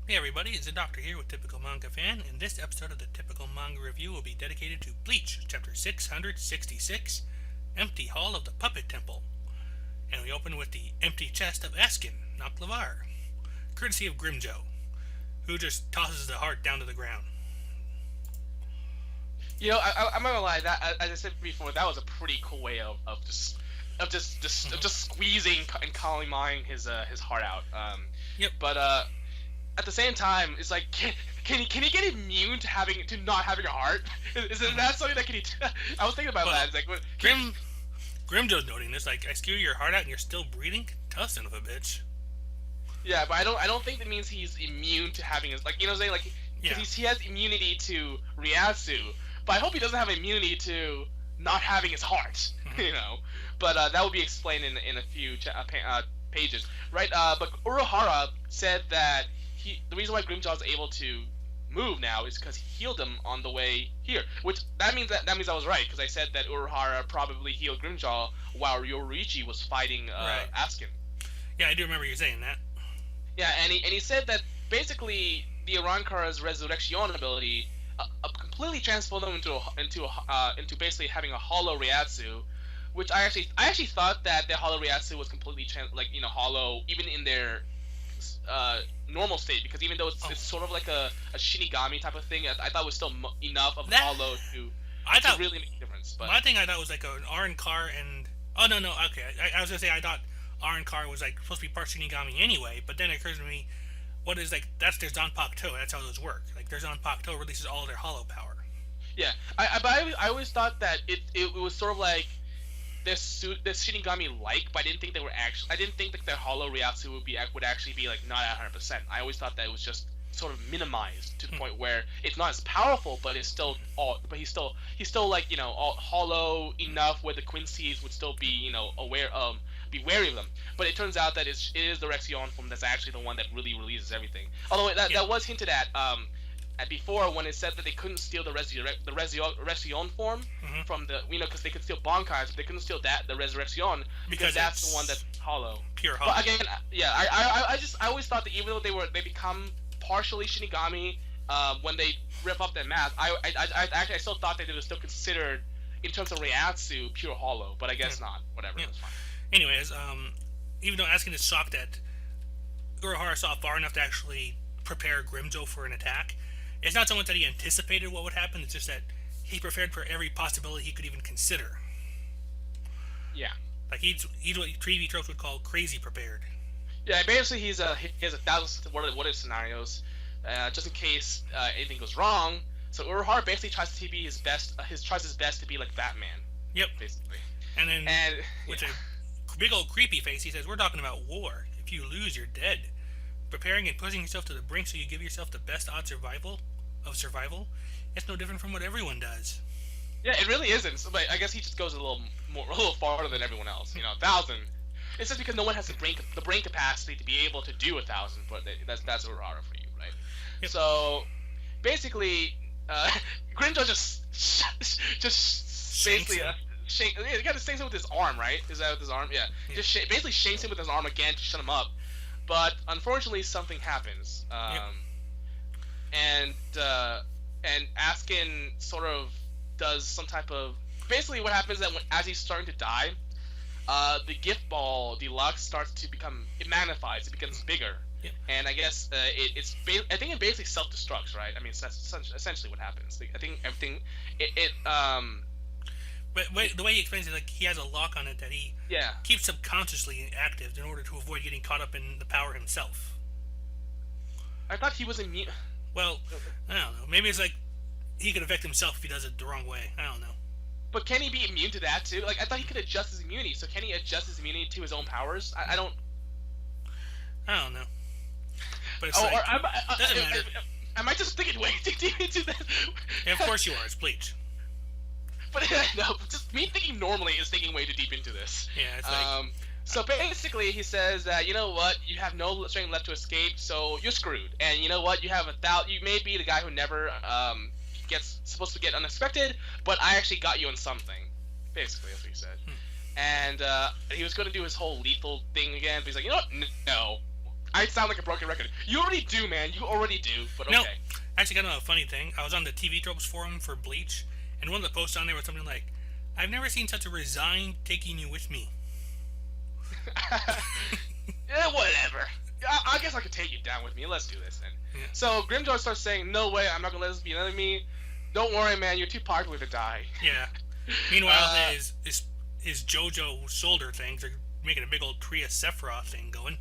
Hey everybody, it's Zeidoktor here with Typical Manga Fan, and this episode of the Typical Manga Review will be dedicated to Bleach, Chapter 666, Empty Hall of the Puppet Temple. And we open with the empty chest of Eskin, not Lavar, courtesy of Grimjo, who just tosses the heart down to the ground. I'm not gonna lie. That, as I said before, that was a pretty cool way of just squeezing and calming his heart out. Yep. But at the same time, it's like, can he get immune to not having a heart? Is that something that can he? I was thinking about Well, that. It's like, Grimjo's noting this, like, I skew your heart out and you're still breathing? Tough son of a bitch. yeah, but I don't think that means he's immune to having his, like, you know what I'm saying, like, Yeah. because he has immunity to Ryatsu, but I hope he doesn't have immunity to not having his heart, But that will be explained in a few pages, right? But Uruhara said that the reason why Grimjaw is able to move now is because he healed him on the way here, which that means I was right, because I said that Uruhara probably healed Grimjaw while Yoruichi was fighting Right. Askin. Yeah, I do remember you saying that. Yeah, and he said that basically the Arankara's Resurrection ability completely transformed them into basically having a hollow Ryatsu, which I actually thought that the hollow Ryatsu was completely hollow even in their normal state, because even though it's sort of like a Shinigami type of thing, I thought it was still enough of That- hollow I to thought really make a difference. But my thing I thought was like an Arankar and oh no, okay, I was gonna say I thought Arankar was like supposed to be part Shinigami anyway, but then it occurs to me, what is like that's their Zanpakuto, that's how those work. Like their Zanpakuto releases all their hollow power. yeah, I always thought that it was sort of like this Shinigami like, but I didn't think they were actually. I didn't think that the Hollow Ryatsu would actually be like not at 100%. I always thought that it was just sort of minimized to the point where it's not as powerful, but it's still he's still like all hollow enough where the Quincy's would still be be wary of them. But it turns out that it is the Rexion form that's actually the one that really releases everything. Although that was hinted at before, when it said that they couldn't steal the Resurrection form from the because they could steal Bankai's, but they couldn't steal the Resurrection because that's the one that's hollow. Pure hollow. But again, yeah, I always thought that even though they become partially Shinigami when they rip up their mask, I still thought that it was still considered in terms of Ryatsu pure hollow, but I guess not. Whatever, Yeah. that's fine. Anyways, even though Askin is shocked that Uruhara saw far enough to actually prepare Grimjo for an attack, it's not so much that he anticipated what would happen, it's just that he prepared for every possibility he could even consider. Yeah. Like he's what TV tropes would call crazy prepared. Yeah, basically he has 1,000 what if scenarios, just in case anything goes wrong. So Uruhara basically tries to be his best. Tries his best to be like Batman. Yep. Basically. And then And with yeah. a big old creepy face, he says, "We're talking about war. If you lose, you're dead. Preparing and pushing yourself to the brink so you give yourself the best odds survival. It's no different from what everyone does." Yeah, it really isn't. So, but I guess he just goes a little farther than everyone else. 1,000. It's just because no one has the brain capacity to be able to do 1,000. But that's Urara for you, right? Yep. So basically, Grimjo just basically he got to shanks him with his arm, right? Is that with his arm? Yeah. Yeah. Just basically shanks him with his arm again to shut him up. But unfortunately, something happens. And Askin sort of does some type of basically what happens is that as he's starting to die, the gift ball deluxe starts to it magnifies, it becomes bigger, Yep. and I guess I think it basically self destructs, right? I mean, that's essentially what happens. I think everything But the way he explains it, like he has a lock on it that he yeah. keeps subconsciously active in order to avoid getting caught up in the power himself. I thought he was immune. Well, I don't know. Maybe it's like he could affect himself if he does it the wrong way. I don't know. But can he be immune to that too? Like I thought he could adjust his immunity. So can he adjust his immunity to his own powers? I don't. I don't know. But it's Oh, like, or doesn't matter. am I just thinking way too deep into that? Yeah, of course you are. It's Bleach. But no, just me thinking normally is thinking way too deep into this. Yeah, it's like So basically, he says that you know what, you have no strength left to escape, so you're screwed. And you know what, you have you may be the guy who never gets supposed to get unexpected, but I actually got you on something. Basically, that's what he said. And he was going to do his whole lethal thing again, but he's like, you know what, no, I sound like a broken record. You already do, man. You already do. But okay. No, actually, got a funny thing. I was on the TV Tropes forum for Bleach, and one of the posts on there was something like, "I've never seen such a resigned taking you with me." Yeah, whatever. I guess I could take you down with me. Let's do this then. Yeah. So Grimjar starts saying, "No way, I'm not gonna let this be an enemy. Don't worry, man. You're too popular to die." Yeah. Meanwhile, his JoJo shoulder things are making a big old Kriya Sephiroth thing going.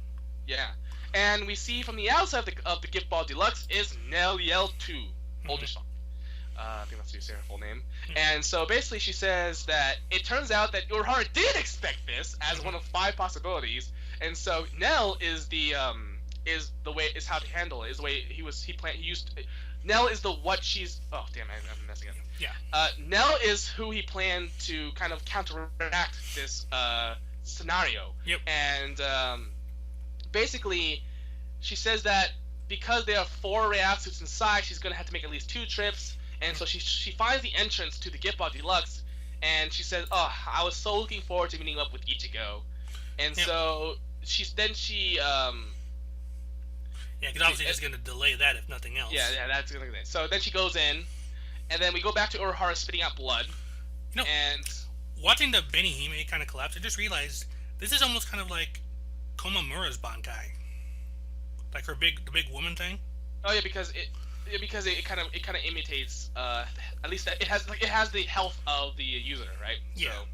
Yeah. And we see from the outside of the Gift Ball Deluxe is Nell Yell 2, older song. I think that's her full name. And so basically she says that it turns out that Urahara did expect this as one of 5 possibilities, and so Nell is how to handle it. Is the way he used. Nell is oh damn, I'm messing up. Yeah. Nell is who he planned to kind of counteract this scenario. Yep. And basically, she says that because there are 4 react suits inside, she's gonna have to make at least 2 trips. And so she finds the entrance to the Gift Ball Deluxe, and she says, "Oh, I was so looking forward to meeting up with Ichigo." And so she yeah, because obviously it's going to delay that if nothing else. Yeah, that's gonna be it. So then she goes in, and then we go back to Urahara spitting out blood. And watching the Benihime kind of collapse, I just realized this is almost kind of like Komamura's Bankai, like the big woman thing. Oh yeah, because it kind of imitates at least that it has the health of the user, right? Yeah. So,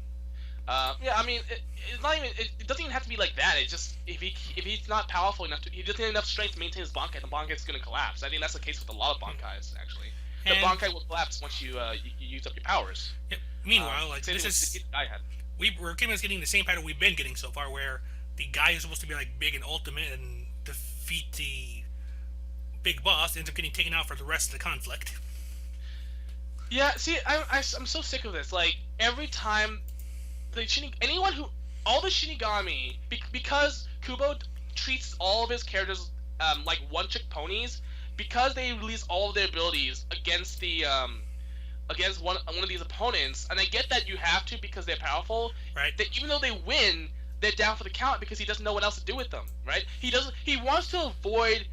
yeah, I mean, it's not even. It doesn't even have to be like that. It's just if he's not powerful enough he doesn't have enough strength to maintain his Bankai, the Bankai is going to collapse. I think that's the case with a lot of Bankais actually. The Bankai will collapse once you use up your powers. Yeah. Meanwhile, we're getting the same pattern we've been getting so far, where the guy who's supposed to be like big and ultimate and defeat the big boss ends up getting taken out for the rest of the conflict. Yeah, see, I'm so sick of this. Like every time all the Shinigami, because Kubo treats all of his characters like one-trick ponies, because they release all of their abilities against against one of these opponents, and I get that you have to because they're powerful. Right. That even though they win, they're down for the count because he doesn't know what else to do with them. Right. He wants to avoid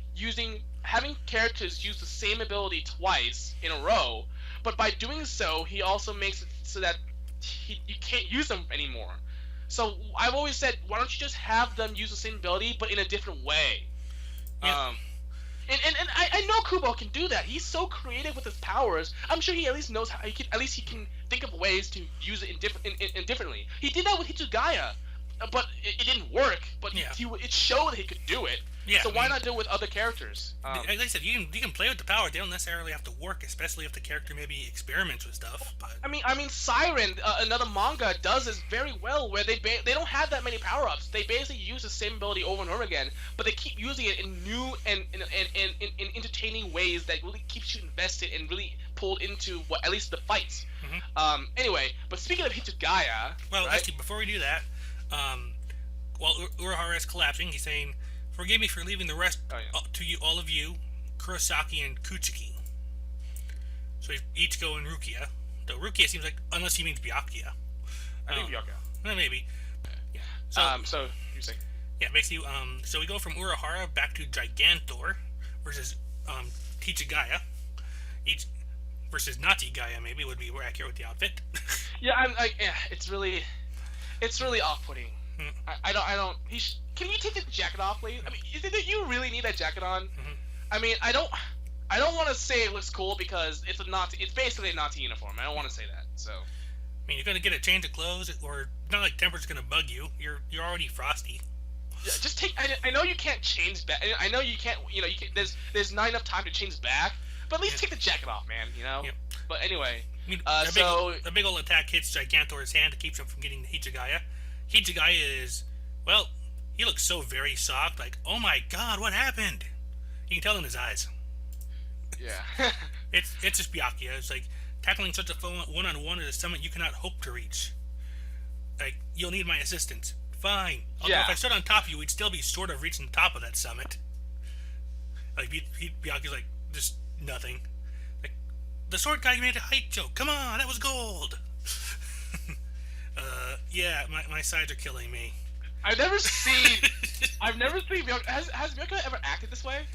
having characters use the same ability twice in a row, but by doing so, he also makes it so that you can't use them anymore. So I've always said, why don't you just have them use the same ability but in a different way? Yeah. And I know Kubo can do that. He's so creative with his powers. I'm sure he at least knows how he can think of ways to use it in differently. He did that with Hitsugaya, but it didn't work. But it showed that he could do it. Yeah, so why not do it with other characters? Like I said, you can play with the power. They don't necessarily have to work, especially if the character maybe experiments with stuff. But I mean, Siren, another manga, does this very well, where they don't have that many power ups. They basically use the same ability over and over again, but they keep using it in new and in entertaining ways that really keeps you invested and really pulled into at least the fights. Mm-hmm. Anyway, but speaking of Hitsugaya, well, right? Actually, before we do that, while Urahara is collapsing, he's saying, "Forgive me for leaving the rest to you, all of you, Kurosaki and Kuchiki." So Ichigo and Rukia. Though Rukia seems like, unless he means Byakuya. I think Byakuya. Maybe. Yeah. So you say? Yeah, basically. So we go from Urahara back to Gigantor versus Hitsugaya. Versus Natigaya, maybe would be more accurate with the outfit. Yeah, it's really off-putting. I don't. Can you take the jacket off, please? I mean, do you really need that jacket on? Mm-hmm. I mean, I don't want to say it looks cool because it's basically a Nazi uniform. I don't want to say that. So. I mean, you're gonna get a change of clothes, or not like temperature's gonna bug you. You're already frosty. Yeah, just take. I know you can't change back. I know you can't. You can. There's not enough time to change back. But at least take the jacket off, man. Yep. But anyway. I mean, a big old attack hits Gigantor's hand to keep him from getting Hitsugaya. Hitsugaya is, well, he looks so very shocked, like, oh my god, what happened? You can tell in his eyes. Yeah. it's just Byakuya. It's like, tackling such a foe one-on-one at a summit you cannot hope to reach. Like, you'll need my assistance. Fine. Although if I stood on top of you, we'd still be sort of reaching the top of that summit. Like, Byakuya's like, just nothing. Like, the sword guy made a height joke. Come on, that was gold. Yeah, my sides are killing me. I've never seen Byakuya. Has Byakuya ever acted this way?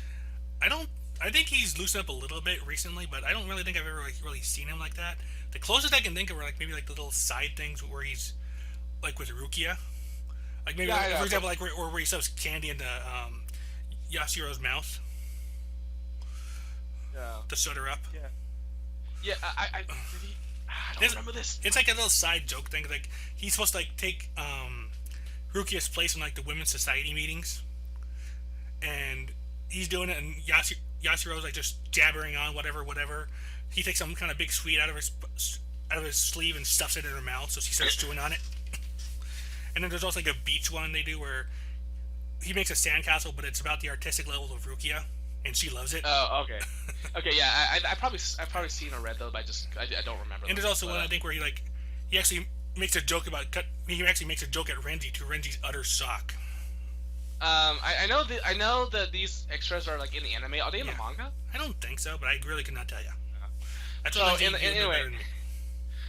I think he's loosened up a little bit recently, but I don't really think I've ever like, really seen him like that. The closest I can think of are like maybe like the little side things where he's like with Rukia, like maybe like, for example, like where he stuffs candy into Yashiro's mouth to shut her up. Yeah. I don't remember this. It's like a little side joke thing. Like he's supposed to like take Rukia's place in like the women's society meetings, and he's doing it, and Yashiro's like just jabbering on whatever. He takes some kind of big sweet out of his sleeve and stuffs it in her mouth, so she starts chewing on it. And then there's also like a beach one they do where he makes a sandcastle, but it's about the artistic level of Rukia, and she loves it. Oh, okay. Okay, yeah, I've probably seen or read those, but I don't remember. And there's also one I think where he actually makes a joke at Renji to Renji's utter shock. I know that these extras are like in the anime. Are they in the manga? I don't think so, but I really could not tell you. That's so anyway.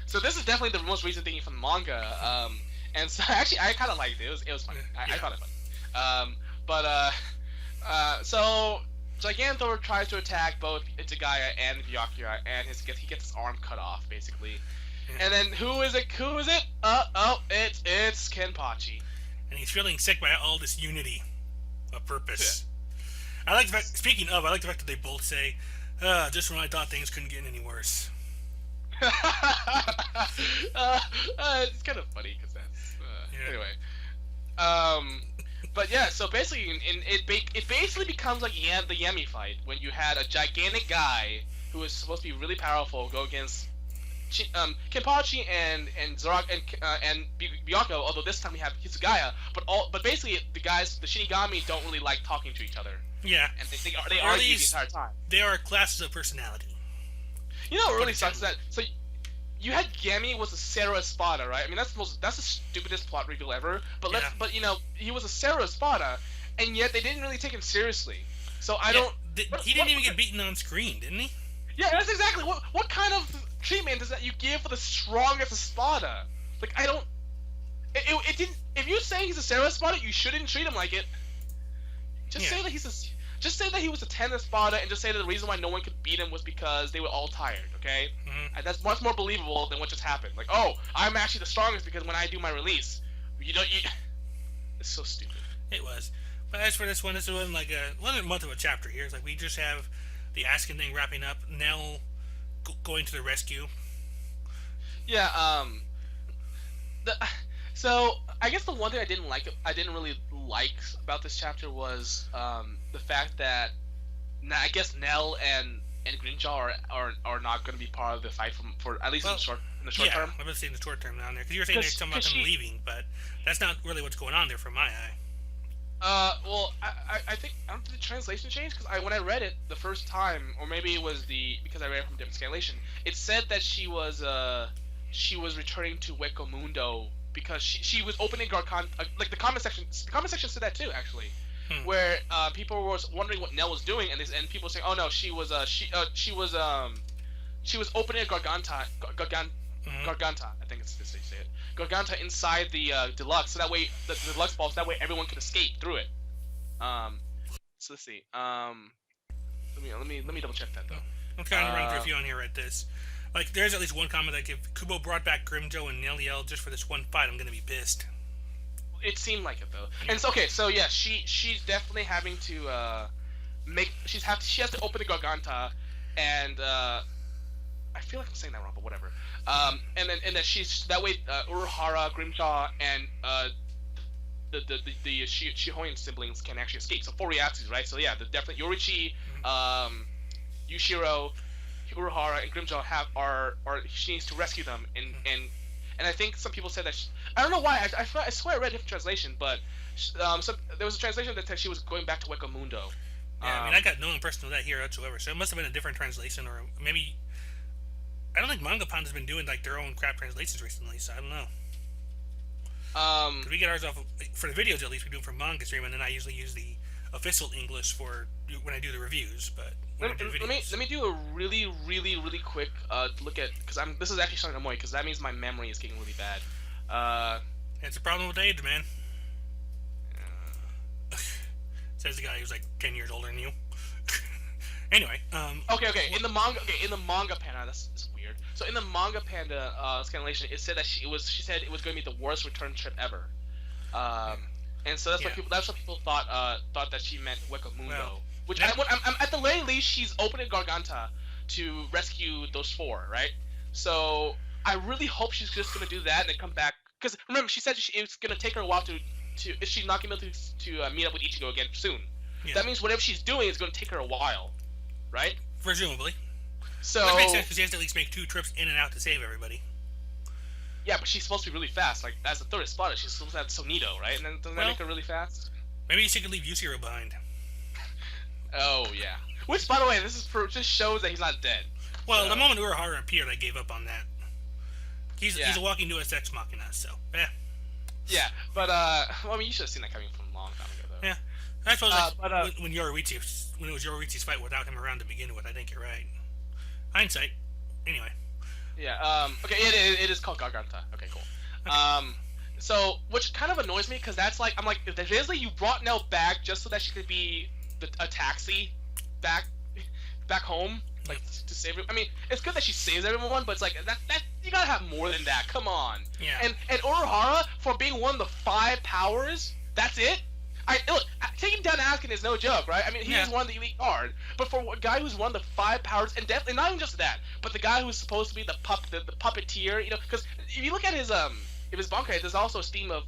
So this is definitely the most recent thing from the manga. And so actually I kind of liked it. It was funny. I found it funny. So Gigantor tries to attack both Itagaya and Byakuya, and he gets his arm cut off basically. And then who is it? It's Kenpachi. And he's feeling sick by all this unity of purpose. Yeah. I like the fact that they both say, just when I thought things couldn't get any worse. It's kind of funny because that's anyway. But yeah, so basically, it basically becomes like the Yami fight when you had a gigantic guy who was supposed to be really powerful go against Kenpachi and Byakuya. Although this time we have Hisugaya, but basically the Shinigami don't really like talking to each other. Yeah, and they argue the entire time. They are classes of personality. You know what really sucks is that you had Yami was a Sarah Espada, right? I mean that's the stupidest plot reveal ever. But but you know he was a Sarah Espada, and yet they didn't really take him seriously. So he didn't even get beaten on screen, didn't he? Yeah, that's exactly what kind of treatment is that you give for the strongest Espada? Like I don't. It didn't. If you're saying he's a Sarah Espada, you shouldn't treat him like it. Just say that Just say that he was a 10 Espada, and just say that the reason why no one could beat him was because they were all tired. Okay, and that's much more believable than what just happened. Like, oh, I'm actually the strongest because when I do my release, it's so stupid. It was. But as for this one like one month of a chapter here. It's like we just have the Askin thing wrapping up. Nell going to the rescue. Yeah. So I guess the one thing I didn't really like about this chapter was the fact that I guess Nell and Grinjaw are not going to be part of the fight for at least in the short term. I'm going to say in the short term down there because you were saying there's something about them leaving, but that's not really what's going on there from my eye. Well, I think I don't think the translation changed because when I read it the first time, or maybe it was because I read it from different translation, it said that she was returning to Hueco Mundo because she was opening Garganta. Like the comment section said that too actually, where people were wondering what Nell was doing, and people were saying, oh no, she was opening a Garganta. Garganta, I think it's this way you say it. Garganta inside the deluxe, so that way the deluxe balls, that way everyone could escape through it. So let's see. Let me double check that though. I'm trying to run through a few on here at this. Like, there's at least one comment that if Kubo brought back Grimjo and Neliel just for this one fight, I'm gonna be pissed. It seemed like it though, and it's okay. So yeah, she's definitely having to she has to open the Garganta, and I feel like I'm saying that wrong, but whatever. And then she's that way Uruhara, Grimjaw, and the Shihoyan siblings can actually escape. So 4 Ryatsus, right? So yeah, definitely Yorichi, Yushiro, Uruhara, and Grimjaw she needs to rescue them, and I think some people said that I don't know why I swear I read a different translation, but there was a translation that said she was going back to Hueco Mundo. Yeah, I mean I got no impression of that here whatsoever, so it must have been a different translation, or maybe I don't think MangaPond has been doing like their own crap translations recently, so I don't know. We get ours off for the videos at least. We do it from Manga Stream, and then I usually use the official English for when I do the reviews. But let me do a really quick look at because this is actually starting to annoy because that means my memory is getting really bad. It's a problem with age, man. Says the guy who's like 10 years older than you. Anyway, Okay. In the manga panda, that's weird. So in the manga panda scanlation, it said that she said it was going to be the worst return trip ever. And so that's what people thought that she meant Wekamundo. Well, which I'm at the very least, she's opening Garganta to rescue those 4, right? So I really hope she's just gonna do that and then come back. Because remember, she said it's gonna take her a while to if she's not gonna be able to meet up with Ichigo again soon. Yeah. That means whatever she's doing is gonna take her a while, right? Presumably. So that makes sense because she has to at least make 2 trips in and out to save everybody. Yeah, but she's supposed to be really fast. Like, as the third spotter, she's supposed to have Sonido, right? And then doesn't that make her really fast? Maybe she could leave Yusiro behind. Oh, yeah. Which, by the way, this just shows that he's not dead. Well, the moment Urahara appeared, I gave up on that. He's a walking Deus Ex Machina, so, yeah. Yeah, but, well, I mean, you should have seen that coming from a long time ago, though. Yeah. I suppose, when it was Yoruichi's fight without him around to begin with, I think you're right. Hindsight. Anyway. Yeah, okay, it is called Garganta. Okay, cool. Okay. So, which kind of annoys me, because that's like, I'm like, if basically you brought Nell back just so that she could be a taxi back home, like, to save her. I mean, it's good that she saves everyone, but it's like, that you gotta have more than that, come on. Yeah. And Urahara, for being one of the 5 powers, that's it? Look, taking down Askin is no joke, right? I mean, he is one of the elite guard, but for a guy who's one of the 5 powers, and definitely not even just that, but the guy who's supposed to be the puppeteer, you know, because if you look at his Bankai, there's also a theme of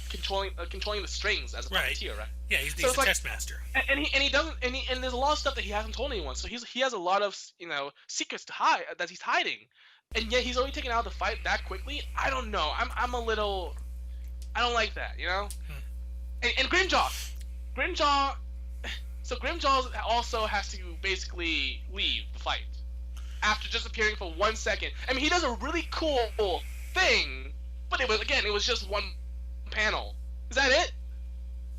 controlling the strings as a puppeteer, right? Yeah, he's the test master. And he doesn't, and there's a lot of stuff that he hasn't told anyone, so he has a lot of, you know, secrets to hide that he's hiding, and yet he's already taken out the fight that quickly. I don't know. I'm a little, I don't like that, you know. And Grimjaw, so Grimjaw also has to basically leave the fight after just appearing for 1 second. I mean, he does a really cool thing, but it was just one panel. Is that it?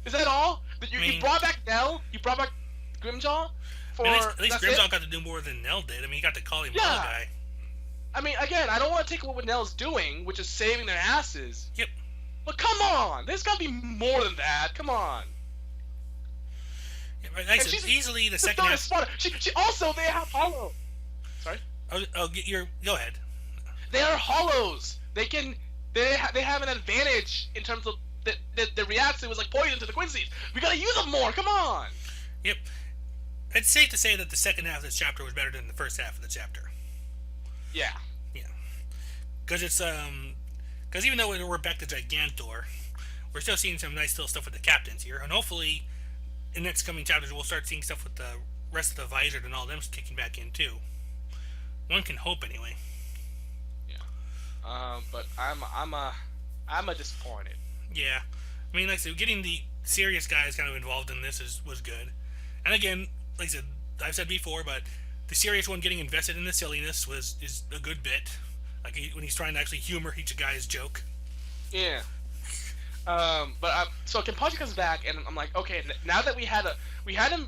Is that all? You brought back Nell? You brought back Grimjaw? At least Grimjaw got to do more than Nell did. I mean, he got to call him Ball Guy. I mean, again, I don't want to take away what Nell's doing, which is saving their asses. Yep. But come on! There's gotta be more than that. Come on. Yeah, right, like she's easily the second half. She also, they have hollow. Sorry? Go ahead. They are hollows. They have an advantage in terms of the reaction was like poison to the Quincy's. We gotta use them more. Come on. Yep. It's safe to say that the second half of this chapter was better than the first half of the chapter. Yeah. Yeah. Because even though we're back to Gigantor, we're still seeing some nice little stuff with the captains here, and hopefully in next coming chapters we'll start seeing stuff with the rest of the Visored and all them kicking back in too. One can hope anyway. Yeah. But I'm a disappointed. Yeah. I mean, like I said, getting the serious guys kind of involved in this was good. And again, like I said, I've said before, but the serious one getting invested in the silliness is a good bit. Like when he's trying to actually humor each guy's joke. Yeah. So Kenpachi comes back, and I'm like, okay, now that we had him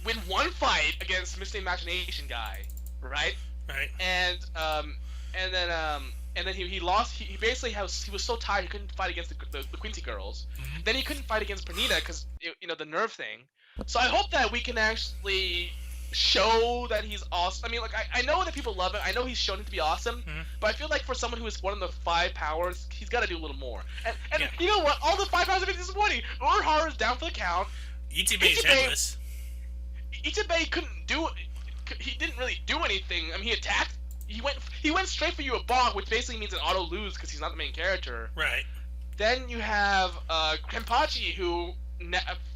win one fight against Mr. Imagination guy, right? Right. And then he lost. He basically he was so tired he couldn't fight against the Quincy girls. Mm-hmm. Then he couldn't fight against Pernita because the nerve thing. So I hope that we can actually show that he's awesome. I mean, like, I know that people love it. I know he's shown it to be awesome, but I feel like for someone who is one of the 5 powers, he's got to do a little more. And you know what? All the 5 powers have been disappointing. Urahara is down for the count. Ichibe's headless. Ichibei couldn't do it. He didn't really do anything. I mean, he attacked. He went straight for you a bonk, which basically means an auto lose because he's not the main character. Right. Then you have Kenpachi, who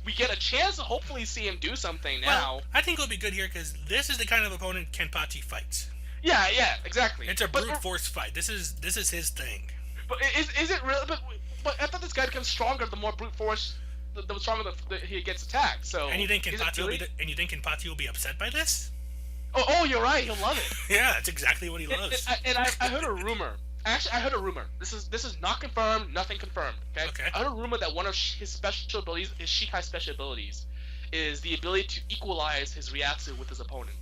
we get a chance to hopefully see him do something now. Well, I think it'll be good here because this is the kind of opponent Kenpachi fights. Yeah, exactly. It's a brute force fight. This is his thing. But is it really? But I thought this guy becomes stronger the more brute force, the stronger he gets attacked. So. And you think Kenpachi will be upset by this? Oh, you're right. He'll love it. Yeah, that's exactly what he loves. I heard a rumor. Actually, I heard a rumor. This is not confirmed, nothing confirmed. Okay. I heard a rumor that one of his special abilities, his Shikai special abilities, is the ability to equalize his Ryatsu with his opponent.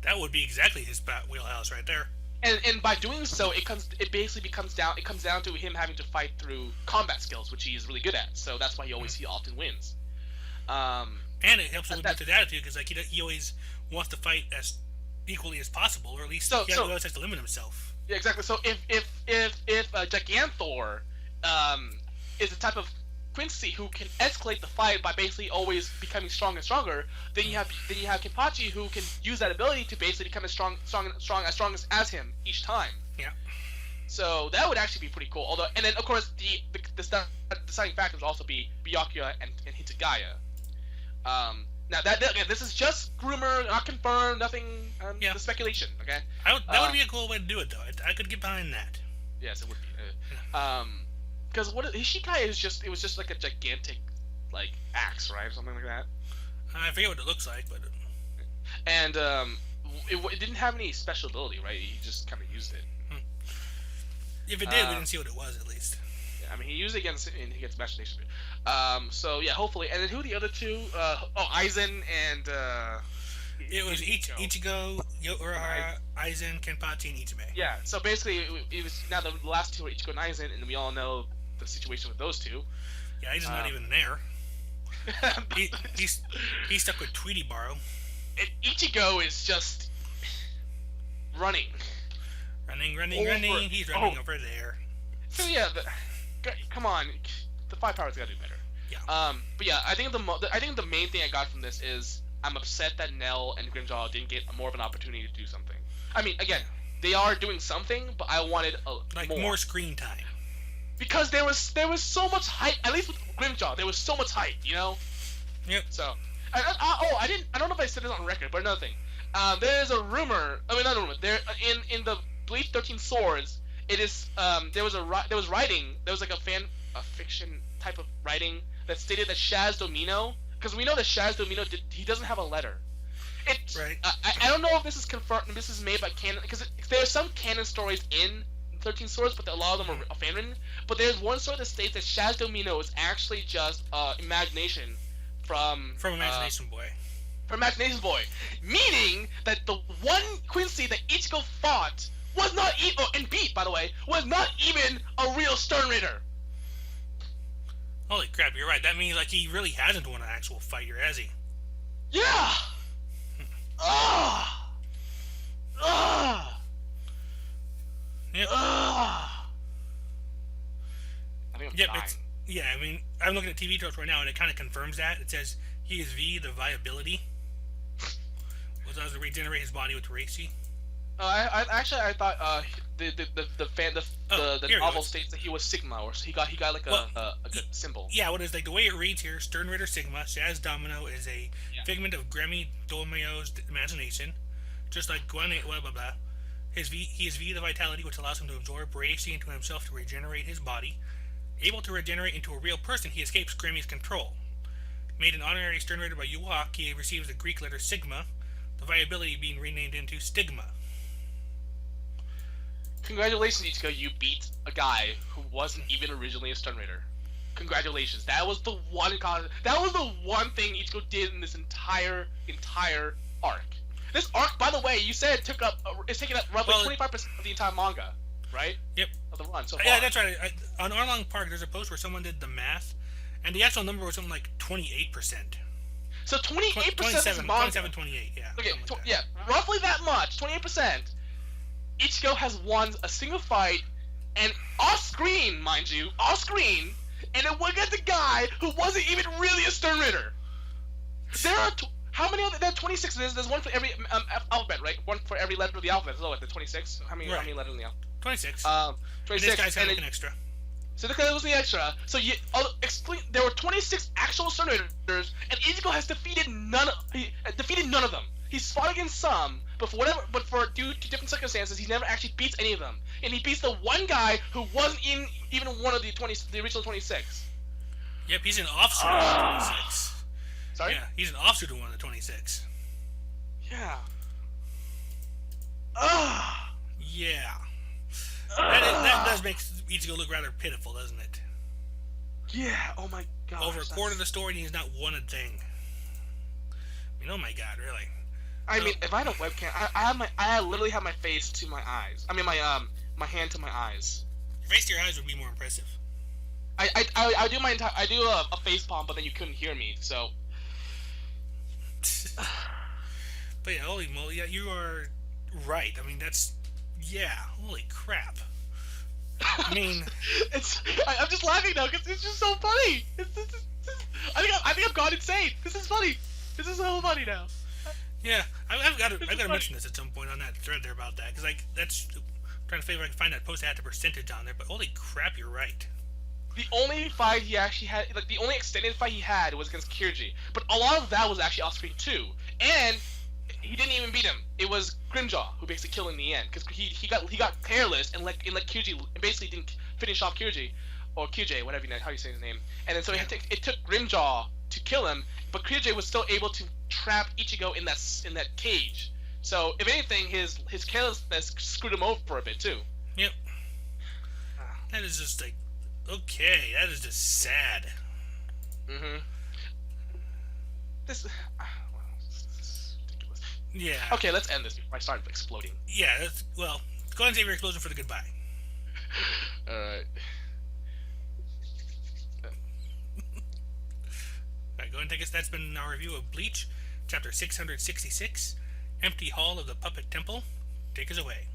That would be exactly his wheelhouse right there. And by doing so, it comes down to him having to fight through combat skills, which he is really good at. So that's why he often wins. And it helps him with his attitude because like he always wants to fight as equally as possible, or at least he always has to limit himself. Yeah, exactly. So if Gigantor is the type of Quincy who can escalate the fight by basically always becoming stronger and stronger, then you have Kenpachi who can use that ability to basically become as strong as him each time. Yeah. So that would actually be pretty cool. Although, and then of course the deciding factors would also be Byakuya and Hitsugaya. Now that this is just rumor, not confirmed, nothing. The speculation. Okay. That would be a cool way to do it, though. I could get behind that. Yes, it would be. Because Ishikai was just like a gigantic, like axe, right, or something like that. I forget what it looks like, but. And it didn't have any special ability, right? He just kind of used it. If it did, we didn't see what it was, at least. Yeah, I mean, he used it against Machination. So yeah, hopefully. And then who are the other two? Aizen and. It was Ichigo, Urahara, Aizen, Kenpachi, and Ichibei. Yeah, so basically, it was now the last two are Ichigo and Aizen, and we all know the situation with those two. Yeah, Aizen's not even there. He's stuck with Tweety Borrow. And Ichigo is just running. Running. He's running over there. So yeah, come on, the 5 powers gotta do better. Yeah. But yeah, I think the main thing I got from this is I'm upset that Nell and Grimjaw didn't get more of an opportunity to do something. I mean, again, they are doing something, but I wanted more screen time. Because there was so much hype. At least with Grimjaw, there was so much hype. You know. Yep. So, I don't know if I said this on record, but another thing. There's a rumor. I mean, not a rumor. There in the Bleach 13 Swords, it is there was like a fiction type of writing that stated that Shaz Domino, because we know that Shaz Domino he doesn't have a letter. Right. I don't know if this is confirmed. This is made by canon, because there are some canon stories in 13 Swords, but a lot of them are fan written. But there's one story that states that Shaz Domino is actually just imagination from Imagination Boy. From Imagination Boy, meaning that the one Quincy that Ichigo fought was not and beat, by the way, was not even a real Stern Ritter. Holy crap, you're right. That means like he really hasn't won an actual fight here, has he? Yeah. Yep. I think I'm dying. I mean, I'm looking at TV tropes right now, and it kind of confirms that. It says he is V, the viability. Was able to regenerate his body with Reishi. I thought the novel states that he was Sigma, or he got like a good symbol. Yeah, what is like the way it reads here? Stern Ritter Sigma, Shaz Domino is a figment of Gremi Domeo's imagination, just like Gwen. Blah blah blah. He is V, the vitality, which allows him to absorb Reishi into himself to regenerate his body. Able to regenerate into a real person, he escapes Gremi's control. Made an honorary Stern Ritter by Uwak, he receives the Greek letter Sigma, the viability being renamed into Stigma. Congratulations, Ichigo, you beat a guy who wasn't even originally a Stern Ritter. Congratulations. That was the one thing Ichigo did in this entire arc. This arc, by the way, you said it's taking up roughly 25% of the entire manga, right? Yep. Of the run so far. Yeah, that's right. On Arlong Park, there's a post where someone did the math, and the actual number was something like 28%. So 28% of manga. 27, 28, yeah. Okay, roughly that much, 28%. Ichigo has won a single fight, and off-screen, mind you, off-screen, and it was against a guy who wasn't even really a Stern Ritter. There are how many? There are 26. There's one for every alphabet, right? One for every letter of the alphabet. So what? The 26. How many letters in the alphabet? 26. 26. And this guy's got an extra. So this guy was the extra. So there were 26 actual Stern Ritters, and Ichigo has defeated none of them. He's fought against some, but due to different circumstances, he never actually beats any of them. And he beats the one guy who wasn't in even one of the original 26. Yep, he's an offsuit of the 26. Sorry? Yeah, he's an offsuit of one of the 26. Yeah. Yeah. That does make Ichigo look rather pitiful, doesn't it? Yeah, oh my god. Over a quarter of the story and he's not won a thing. I mean, oh my god, really. I mean, if I had a webcam, I literally have my face to my eyes. I mean, my hand to my eyes. Your face to your eyes would be more impressive. I do a face palm, but then you couldn't hear me, so But yeah, holy moly, yeah, you are right. I mean, holy crap. I mean, I'm just laughing now because it's just so funny. I think I've gone insane. This is funny. This is so funny now. yeah, I've got to funny. mention this at some point on that thread there about that, because that's I'm trying to figure if I can find that post that had the percentage on there. But holy crap, you're right. The only fight he actually had, like the only extended fight he had, was against Kirji. But a lot of that was actually off screen too, and he didn't even beat him. It was Grimjaw who basically killed him in the end because he got careless and let Kirji basically didn't finish off Kirji, or QJ, whatever how you say his name. And then so it took Grimjaw to kill him, but Kirji was still able to trap Ichigo in that cage. So if anything, his carelessness screwed him over for a bit too. Yep. That is just like, okay, that is just sad. Mm-hmm. This is ridiculous. Yeah. Okay, let's end this before I start exploding. Yeah, go ahead and save your explosion for the goodbye. Alright. Alright, go ahead and take us. That's been our review of Bleach, chapter 666, Empty Hall of the Puppet Temple. Take us away.